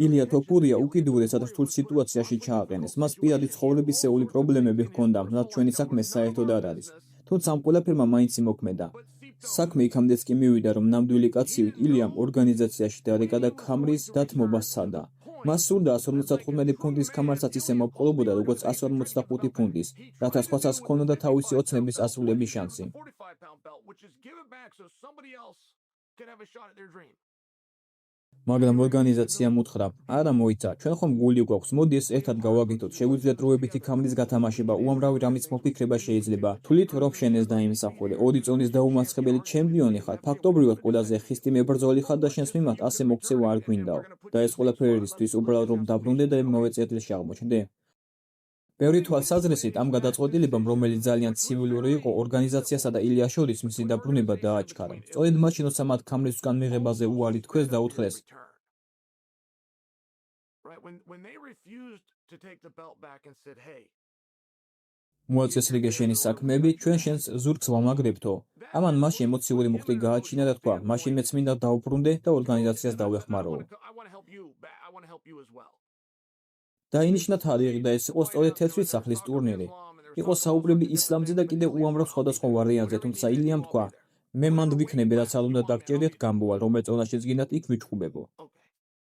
ილია თოფურია უკიდურესად რთულ სიტუაციაში ჩააყენეს. მას პირადი ცხოვრებისეული პრობლემები ჰქონდა, რაც ჩვენი საქმე საერთოდ არ არის. თუმცა ამ ყველაფერმა მაინც იმოქმედა. საქმე იქამდეც კი მივიდა, რომ ნამდვილი კაცივით ილიამ ორგანიზაციაში დარეკა და ქამრის დათმობა სცადა. მას სურდა 155 ფუნტის ქამარსაც ისე მოპყრობოდა, როგორც 145 ფუნტის, რათა სხვასაც ჰქონოდა თავისი ოცნების ასრულების შანსი. მაგრამ ორგანიზაციამ უთხრა: არა მოიცა, ჩვენ ხომ გული გვაქვს, მოდი ეს ერთად გავაკეთოთ, შეგვიძლია დროებითი ქამრის გათამაშება, უამრავი რამის მოფიქრება შეიძლება. თვლით რომ შენეს დაიმსახურე, 2 წონის დაუმარცხებელი ჩემპიონი ხარ, ფაქტობრივად ყველაზე ხისტი მებრძოლი ხარ და შენს მიმართ ასე მოქცევა არ გვინდაო. და ეს ყველაფერი ერისთვის უბრალოდ რომ დაბრუნდე და იმავე წერტილში აღმოჩნდე. ბევრი თვალსაზრისით ამ გადაწყვეტილებამ, რომელიც ძალიან ცივილური იყო, ორგანიზაციასა და ილიას შორის მისი დაბრუნება დააჩქარა. სწორედ მაშინ, როცა მათ ქამრისგან მიღებაზე უარი თქვეს და უთხრეს: მოაწეს რიგე შენი საქმეები, ჩვენ შენს ზურგს ვამაგრებთო. ამან მასში ემოციური მუხტი გააჩინა და თქვა: მაშინ მეც მინდა დავუბრუნდე და ორგანიზაციას დავეხმაროო. დაინიშნა თარიღი და ეს იყო სწორედ თეთრი სახლის ტურნირი. იყო საუბრები ისლამზე და კიდევ უამრავ სხვადასხვა ვარიანტზე, თუმცა ილიამ თქვა: მე მანდ ვიქნები, რაც არ უნდა დაგჭირდეთ, გამბოვალ, რომელ წონაშიც გინდათ იქ ვიჩხუბებო.